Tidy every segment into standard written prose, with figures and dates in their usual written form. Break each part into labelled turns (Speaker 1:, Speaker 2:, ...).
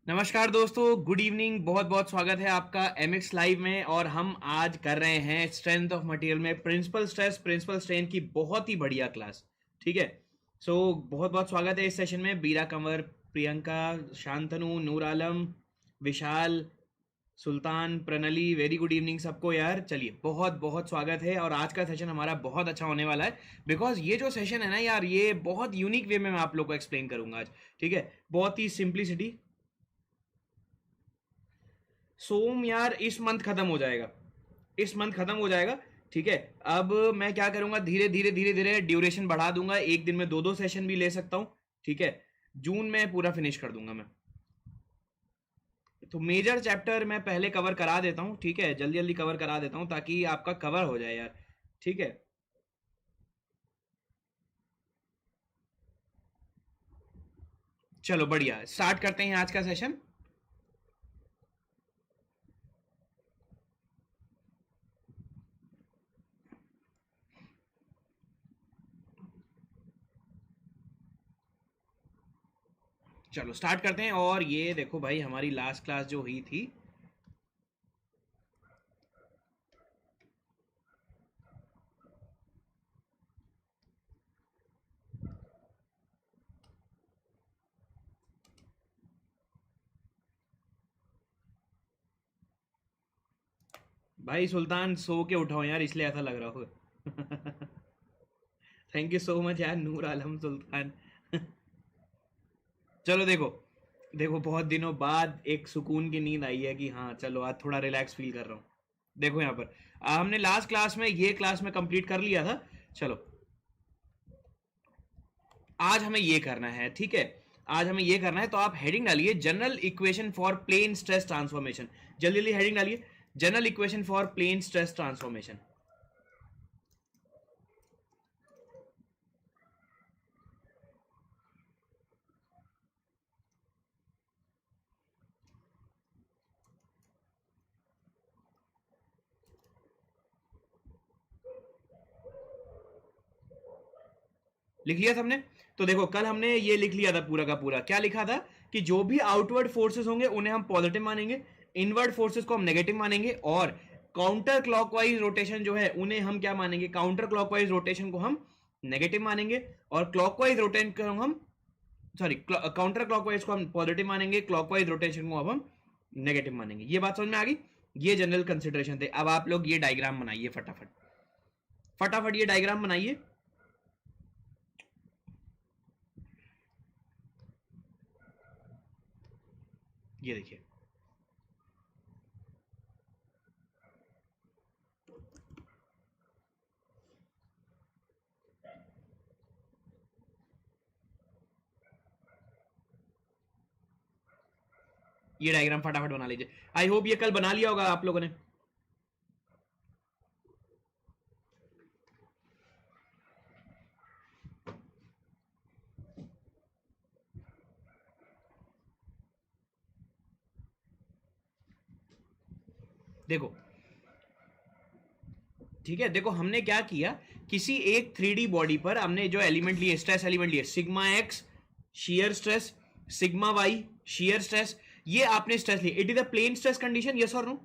Speaker 1: नमस्कार दोस्तों, good evening. बहुत बहुत स्वागत है आपका एमएक्स लाइव में। और हम आज कर रहे हैं स्ट्रेंथ ऑफ मटेरियल में प्रिंसिपल स्ट्रेस प्रिंसिपल स्ट्रेन की बहुत ही बढ़िया क्लास। ठीक है, बहुत बहुत स्वागत है इस सेशन में। बीरा कंवर, प्रियंका, शांतनु, नूर आलम, विशाल, सुल्तान, प्रनली, वेरी गुड इवनिंग सबको यार। चलिए, बहुत बहुत स्वागत है और आज का सेशन हमारा बहुत अच्छा होने वाला है। बिकॉज ये जो सेशन है ना यार, ये बहुत यूनिक वे में मैं आप लोग को एक्सप्लेन करूंगा आज। ठीक है, बहुत ही सिंप्लिसिटी। सोम यार, इस मंथ खत्म हो जाएगा, इस मंथ खत्म हो जाएगा। ठीक है, अब मैं क्या करूंगा, धीरे धीरे धीरे धीरे ड्यूरेशन बढ़ा दूंगा। एक दिन में दो दो सेशन भी ले सकता हूं। ठीक है, जून में पूरा फिनिश कर दूंगा मैं। तो मेजर चैप्टर मैं पहले कवर करा देता हूं। ठीक है, जल्दी जल्दी कवर करा देता हूं ताकि आपका कवर हो जाए यार। ठीक है, चलो बढ़िया, स्टार्ट करते हैं आज का सेशन। चलो स्टार्ट करते हैं। और ये देखो भाई, हमारी लास्ट क्लास जो हुई थी, भाई सुल्तान सो के उठाओ यार, इसलिए ऐसा लग रहा होगा। थैंक यू सो मच यार, नूर आलम, सुल्तान। चलो देखो, देखो बहुत दिनों बाद एक सुकून की नींद आई है कि हाँ चलो आज थोड़ा रिलैक्स फील कर रहा हूँ। देखो यहाँ पर हमने लास्ट क्लास में ये क्लास में कंप्लीट कर लिया था। चलो आज हमें ये करना है। ठीक है, आज हमें ये करना है, तो आप हेडिंग डालिए general equation for plane stress transformation. जल्दी जल्दी हेडिंग डालिए, general equation for plane stress transformation. लिख लिया सबने? तो देखो, कल हमने ये लिख लिया था पूरा का पूरा। क्या लिखा था कि जो भी आउटवर्ड फोर्सेस होंगे उन्हें हम पॉजिटिव मानेंगे, इनवर्ड फोर्सेस को हम नेगेटिव मानेंगे, और काउंटर क्लॉकवाइज रोटेशन जो है उन्हें हम क्या मानेंगे, काउंटर क्लॉकवाइज रोटेशन को हम नेगेटिव मानेंगे, और क्लॉकवाइज रोटेशन को हम सॉरी काउंटर क्लॉकवाइज को हम पॉजिटिव मानेंगे, क्लॉकवाइज रोटेशन को अब हम नेगेटिव मानेंगे। ये बात समझ में आ गई? ये जनरल कंसिडरेशन थे। अब आप लोग ये डायग्राम बनाइए फटाफट, फटाफट ये डायग्राम बनाइए। ये देखिए, ये डायग्राम फटाफट बना लीजिए। आई होप ये कल बना लिया होगा आप लोगों ने। देखो, ठीक है, देखो हमने क्या किया, किसी एक 3D बॉडी पर हमने जो एलिमेंट लिए, स्ट्रेस एलिमेंट लिए, sigma x shear stress, sigma y shear stress, ये आपने स्ट्रेस लिए। It is a plane stress condition, yes और नो?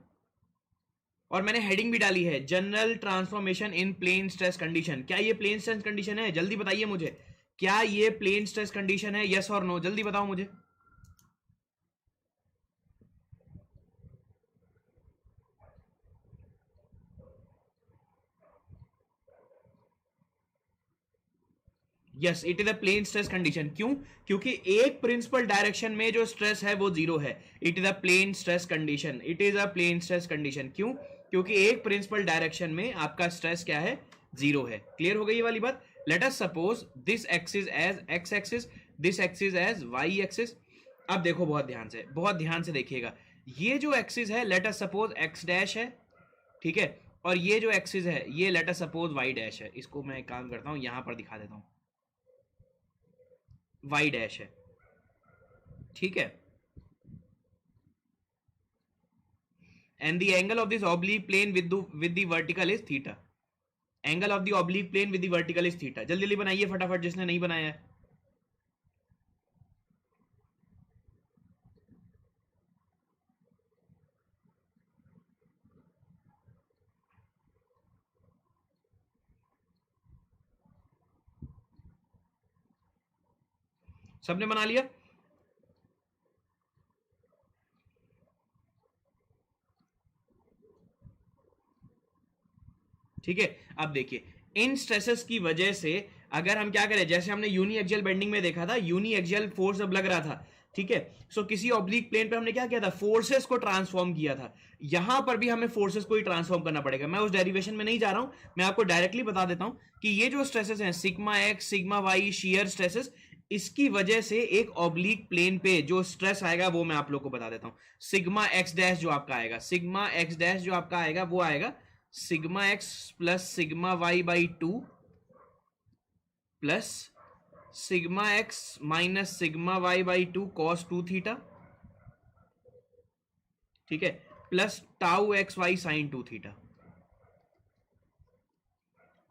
Speaker 1: और मैंने हेडिंग भी डाली है, general transformation in plane stress condition. क्या ये प्लेन स्ट्रेस कंडीशन है? जल्दी बताइए मुझे, क्या ये प्लेन स्ट्रेस कंडीशन है, यस और नो? जल्दी बताओ मुझे। Yes, it is a plane stress condition. क्यों? क्योंकि एक प्रिंसिपल डायरेक्शन में जो स्ट्रेस है वो जीरो है। It is a plane stress condition, it is a plane stress condition. क्यों? क्योंकि एक प्रिंसिपल डायरेक्शन में आपका स्ट्रेस क्या है, जीरो है। क्लियर हो गई ये वाली बात? Let us suppose this axis as x axis, this axis as y axis. अब देखो बहुत ध्यान से, बहुत ध्यान से देखिएगा। ये जो एक्सिस है, let us suppose x dash है। ठीक है, और ये जो एक्सिस है ये let us suppose y dash है। इसको मैं एक काम करता हूं, यहां पर दिखा देता हूं, वाई डैश है। ठीक है, and the angle of this oblique plane with the vertical is theta. Angle of the oblique plane with the vertical is theta. जल्दी जल्दी बनाइए फटाफट, जिसने नहीं बनाया है। सबने बना लिया? ठीक है, अब देखिए इन स्ट्रेसेस की वजह से अगर हम क्या करें, जैसे हमने यूनी एक्सियल बेंडिंग में देखा था, यूनी एक्सियल फोर्स अब लग रहा था, ठीक है, सो किसी ऑब्लिक प्लेन पे हमने क्या किया था, फोर्सेस को ट्रांसफॉर्म किया था। यहां पर भी हमें फोर्सेस को ही ट्रांसफॉर्म करना पड़ेगा। मैं उस डेरिवेशन में नहीं जा रहा हूं, मैं आपको डायरेक्टली बता देता हूं कि ये जो स्ट्रेसेस हैं sigma x sigma y shear stresses, इसकी वजह से एक ऑब्लिक प्लेन पे जो स्ट्रेस आएगा वो मैं आप लोग को बता देता हूं। सिग्मा एक्स डैश जो आपका आएगा, सिग्मा एक्स डैश जो आपका आएगा वो आएगा sigma x plus sigma y by two plus sigma x minus sigma y by two cos two theta, ठीक है, plus tau x y sine two theta,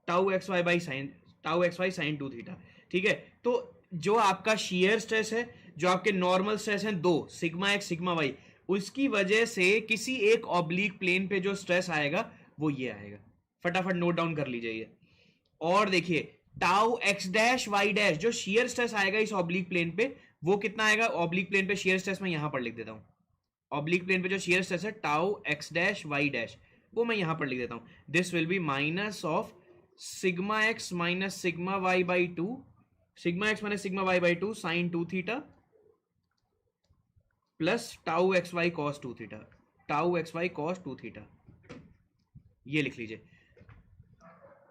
Speaker 1: tau x y by sine, tau x y sine two theta, ठीक है। तो जो आपका shear stress है, जो आपके नॉर्मल स्ट्रेस है दो, सिग्मा एक्स सिग्मा वाई, उसकी वजह से किसी एक ऑब्लिक प्लेन पे जो स्ट्रेस आएगा वो ये आएगा। फटाफट नोट डाउन कर लीजिए। और देखिए tau x dash y dash, जो शियर स्ट्रेस आएगा इस ऑब्लिक प्लेन पे वो कितना आएगा, ऑब्लिक प्लेन पे शियर स्ट्रेस मैं यहां पर लिख देता हूं, ऑब्लिक प्लेन पे जो शियर स्ट्रेस है tau x dash y dash वो मैं यहां पर लिख देता हूं। This will be minus of sigma x minus sigma y by two, sigma x minus sigma y by two sine two theta plus tau x y cos two theta, tau x y cos two theta, ये लिख लीजिए।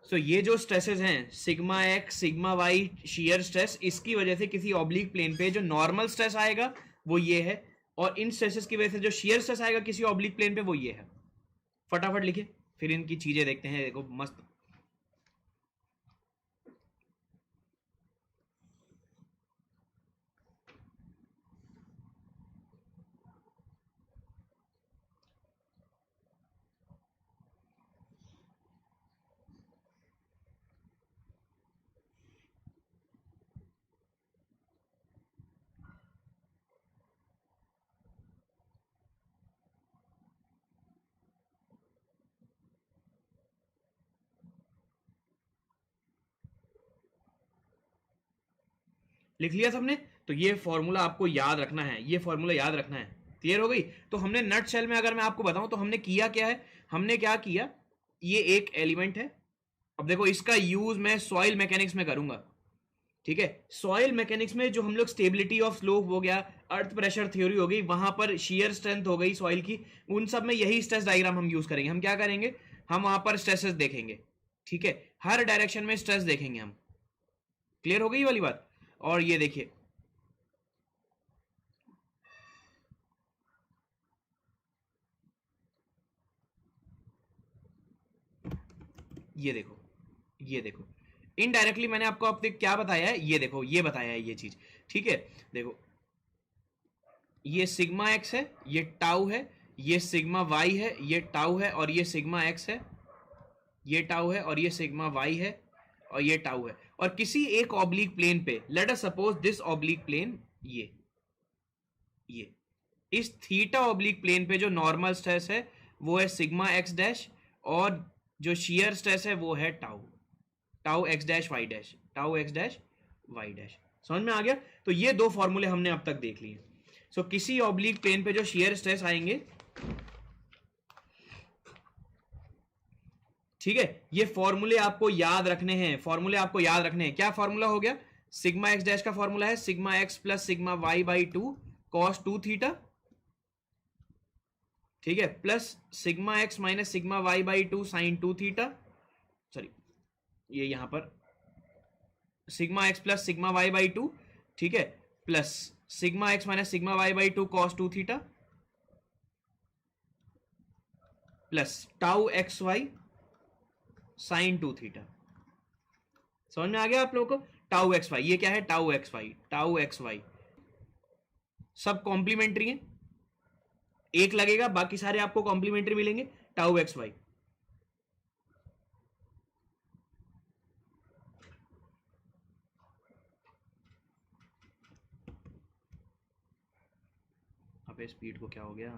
Speaker 1: So ये जो stresses हैं sigma x sigma y shear stress, इसकी वजह से किसी ऑब्लिक प्लेन पे जो नॉर्मल स्ट्रेस आएगा वो ये है, और इन स्ट्रेसेस की वजह से जो शियर स्ट्रेस आएगा किसी ऑब्लिक प्लेन पे वो ये है। फटाफट लिखिए, फिर इनकी चीजें देखते हैं। देखो मस्त, लिख लिया सबने? तो ये फॉर्मूला आपको याद रखना है, ये फॉर्मूला याद रखना है। क्लियर हो गई? तो हमने नट शेल में अगर मैं आपको बताऊं तो हमने किया क्या है, हमने क्या किया, ये एक एलिमेंट है। अब देखो इसका यूज मैं सॉइल मैकेनिक्स में करूंगा, ठीक है। सॉइल मैकेनिक्स में जो हम लोग स्टेबिलिटी ऑफ स्लोप हो गया, अर्थ प्रेशर थ्योरी हो गई, वहां पर शियर स्ट्रेंथ हो गई सॉइल की, उन सब में यही स्ट्रेस डायग्राम हम यूज करेंगे। हम क्या करेंगे, हम वहां पर स्ट्रेसेस देखेंगे, ठीक है, हर डायरेक्शन में स्ट्रेस देखेंगे हम। क्लियर हो गई वाली बात? और ये देखिए, ये देखो, ये देखो, इनडायरेक्टली मैंने आपको अब तक क्या बताया है, ये देखो ये बताया है ये चीज, ठीक है। देखो ये सिग्मा एक्स है, ये टाउ है, ये सिग्मा वाई है, ये टाउ है, और ये सिग्मा एक्स है, ये टाउ है, और ये सिग्मा वाई है, और ये टाउ है। और किसी एक ऑब्लिक प्लेन पे, let us suppose this oblique plane, ये इस थीटा ऑब्लिक प्लेन पे जो नॉर्मल स्ट्रेस है वो है सिग्मा एक्स डैश, और जो शियर स्ट्रेस है वो है tau, tau x dash y dash, tau x dash y dash. समझ में आ गया? तो ये दो फॉर्मूले हमने अब तक देख लिए। सो किसी ऑब्लिक प्लेन पे जो शियर स्ट्रेस आएंगे, ठीक है, ये फॉर्मूले आपको याद रखने हैं, फॉर्मूले आपको याद रखने हैं। क्या फॉर्मूला हो गया, सिग्मा एक्स डैश का फॉर्मूला है sigma x plus sigma y by two cos two theta, ठीक है, plus sigma x minus sigma y by two sine two theta, sorry ये यहां पर sigma x plus sigma y by two, ठीक है, plus sigma x minus sigma y by two cos two theta, plus tau x y sine two theta. समझ में आ गया आप लोगों को? टाउ एक्स वाई, ये क्या है, tau x y, tau x y सब कॉम्प्लीमेंट्री है, एक लगेगा बाकी सारे आपको कॉम्प्लीमेंट्री मिलेंगे। टाउ एक्स वाई, अबे स्पीड को क्या हो गया?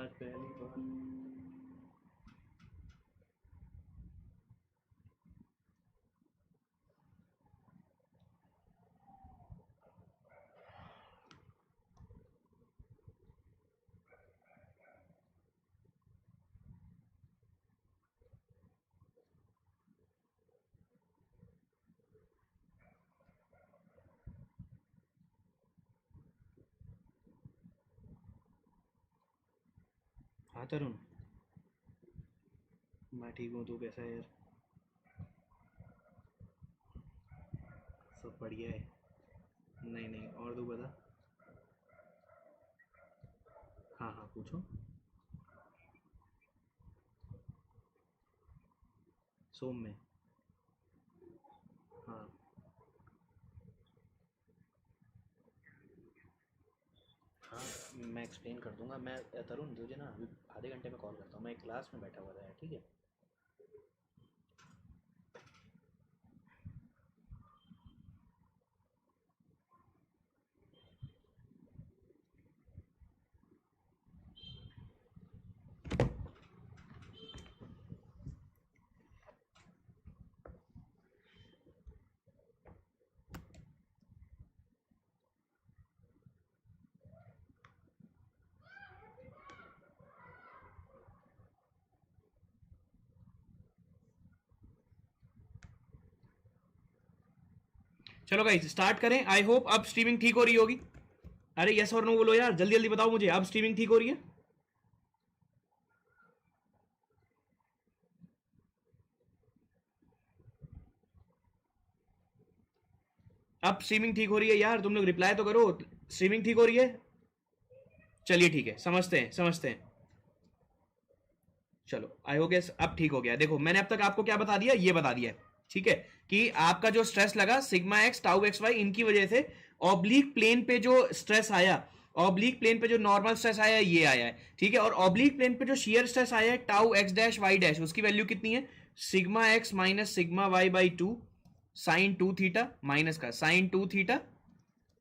Speaker 1: आज पहली बार हाँ तरुण, मैं ठीक हूँ, तू कैसा है यार? सब बढ़िया है। नहीं नहीं, और तू बता। हाँ हाँ, पूछो। सोम में। हाँ हाँ, मैं एक्सप्लेन कर दूंगा। मैं तरुण तुझे ना अभी आधे घंटे में कॉल करता हूँ, मैं एक क्लास में बैठा हुआ था, ठीक है? चलो गाइस स्टार्ट करें। आई होप अब स्ट्रीमिंग ठीक हो रही होगी। अरे यस और नो बोलो यार, जल्दी जल्दी बताओ मुझे, अब स्ट्रीमिंग ठीक हो रही है? अब स्ट्रीमिंग ठीक हो रही है यार, तुम लोग रिप्लाई तो करो। स्ट्रीमिंग ठीक हो रही है? चलिए ठीक है, समझते हैं समझते हैं। चलो आई हो गया, अब ठीक हो गया। देखो मैंने अब तक आपको क्या बता दिया, ये बता दिया है, ठीक है, कि आपका जो स्ट्रेस लगा sigma x tau x y, इनकी वजह से ऑब्लिक प्लेन पे जो स्ट्रेस आया, ऑब्लिक प्लेन पे जो नॉर्मल स्ट्रेस आया है ये आया है, ठीक है। और ऑब्लिक प्लेन पे जो शियर स्ट्रेस आया है tau x dash y dash, उसकी वैल्यू कितनी है? Sigma x minus sigma y by two sine two theta minus का sine two theta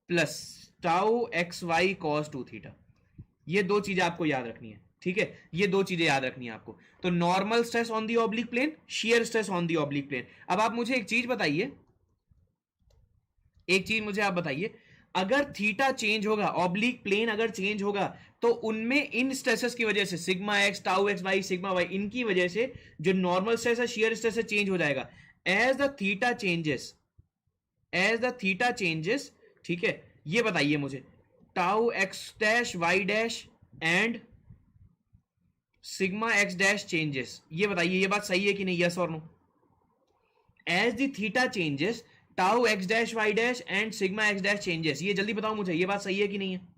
Speaker 1: plus tau x y cos two theta. ये दो चीजें आपको याद रखनी है, ठीक है, ये दो चीजें याद रखनी है आपको। तो normal stress on the oblique plane, shear stress on the oblique plane. अब आप मुझे एक चीज बताइए, एक चीज मुझे आप बताइए, अगर थीटा चेंज होगा, ऑब्लिक प्लेन अगर चेंज होगा, तो उनमें इन स्ट्रेसेस की वजह से sigma x tau x y sigma y, इनकी वजह से जो नॉर्मल स्ट्रेस है शियर स्ट्रेस से चेंज हो जाएगा। As the theta changes, as the theta changes, ठीक है, ये बताइए मुझे, tau x dash y dash and sigma x dash changes, ये बताइए ये बात सही है कि नहीं, यस और no? As the theta changes tau x dash y dash and sigma x dash changes, ये जल्दी बताओ मुझे, ये बात सही है कि नहीं है?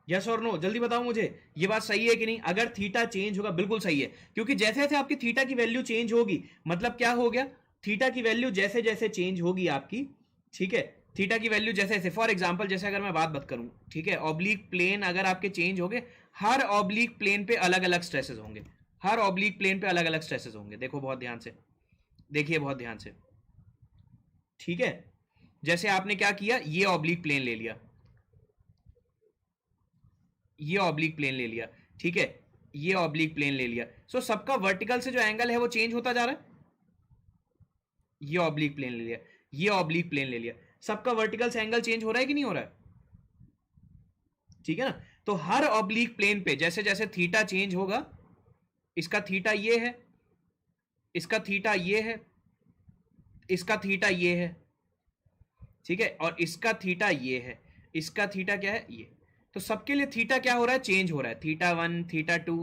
Speaker 1: यस और नो, जल्दी बताओ मुझे, ये बात सही है कि नहीं? अगर थीटा चेंज होगा, बिल्कुल सही है, क्योंकि जैसे जैसे आपकी थीटा की वैल्यू चेंज होगी, मतलब क्या हो गया, थीटा की वैल्यू जैसे जैसे चेंज होगी आपकी, ठीक है, थीटा की वैल्यू जैसे जैसे, फॉर एग्जांपल जैसे अगर मैं बात करूं, ठीक है, ऑब्लिक प्लेन अगर आपके चेंज हो गए, हर ऑब्लिक प्लेन पे अलग अलग स्ट्रेसेस होंगे, हर ऑब्लिक प्लेन पे अलग अलग स्ट्रेसेस होंगे। देखो बहुत ध्यान से, देखिए बहुत ध्यान से, ठीक है। जैसे आपने क्या किया, ये ऑब्लिक प्लेन ले लिया, ये ऑब्लिक प्लेन ले लिया, ठीक है, ये ऑब्लिक प्लेन ले लिया, सो सबका वर्टिकल से जो एंगल है वो चेंज होता जा रहा है। ये ऑब्लिक प्लेन ले लिया, ये ऑब्लिक प्लेन ले लिया, सबका वर्टिकल से एंगल चेंज हो रहा है कि नहीं हो रहा है? ठीक है ना? तो हर ऑब्लिक प्लेन पे जैसे जैसे थीटा चेंज होगा, इसका थीटा ये है, इसका थीटा ये है, इसका थीटा ये है, ठीक है, और इसका थीटा ये है, इसका थीटा क्या है, ये। तो सबके लिए थीटा क्या हो रहा है, चेंज हो रहा है, थीटा वन थीटा टू,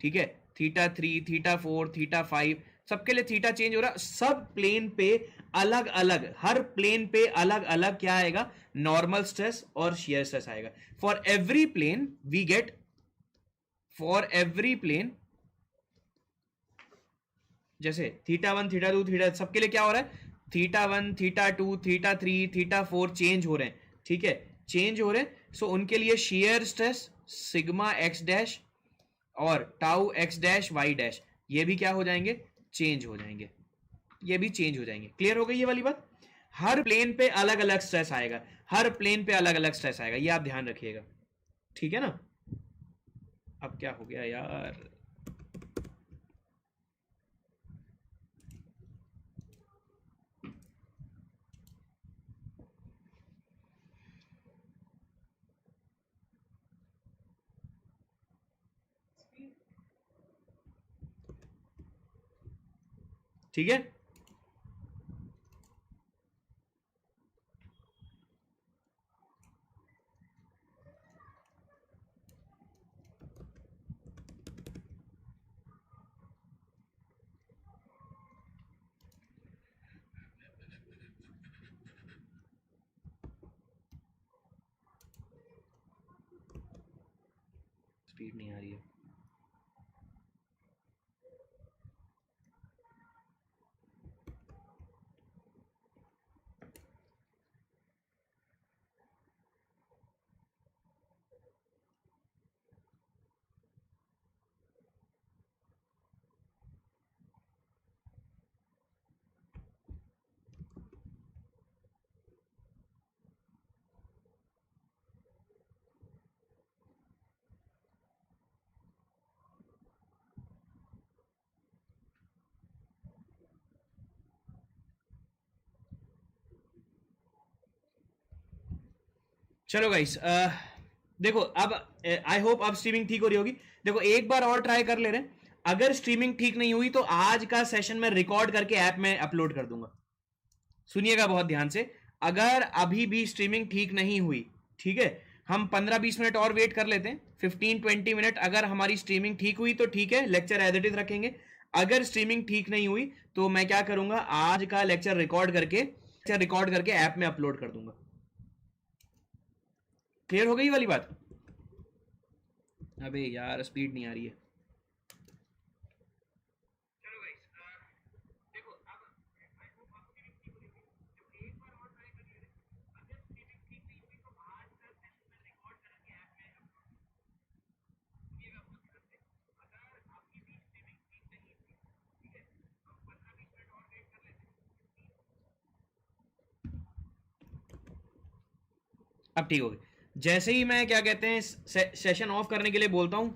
Speaker 1: ठीक है, theta three theta four theta five, सबके लिए थीटा चेंज हो रहा है। सब प्लेन पे अलग अलग, हर प्लेन पे अलग अलग क्या आएगा, नॉर्मल स्ट्रेस और शियर स्ट्रेस आएगा। For every plane we get, for every plane, जैसे theta one theta two theta, सबके लिए क्या हो रहा है, theta one theta two theta three theta four change हो रहे हैं, ठीक है, चेंज हो रहे हैं। सो उनके लिए shear stress sigma x dash और tau x dash y dash, ये भी क्या हो जाएंगे, चेंज हो जाएंगे, ये भी चेंज हो जाएंगे। क्लियर हो गई ये वाली बात? हर प्लेन पे अलग अलग स्ट्रेस आएगा, हर प्लेन पे अलग अलग स्ट्रेस आएगा, ये आप ध्यान रखिएगा, ठीक है ना? अब क्या हो गया यार? ठीक है, स्पीड नहीं आ रही है। चलो गाइस, देखो अब आई होप अब स्ट्रीमिंग ठीक हो रही होगी। देखो एक बार और ट्राई कर ले रहे हैं, अगर स्ट्रीमिंग ठीक नहीं हुई तो आज का सेशन मैं रिकॉर्ड करके ऐप में अपलोड कर दूंगा। सुनिएगा बहुत ध्यान से, अगर अभी भी स्ट्रीमिंग ठीक नहीं हुई, ठीक है, हम 15-20 मिनट और वेट कर लेते हैं, 15-20 मिनट। अगर हमारी स्ट्रीमिंग ठीक हुई तो ठीक है, लेक्चर एज इट इज रखेंगे। अगर स्ट्रीमिंग ठीक नहीं हुई तो मैं क्या करूंगा, आज का लेक्चर रिकॉर्ड करके ऐप में अपलोड कर दूंगा। क्लियर हो गई वाली बात? अबे यार स्पीड नहीं आ रही है। अब ठीक हो गई। जैसे ही मैं क्या कहते हैं सेशन ऑफ करने के लिए बोलता हूं,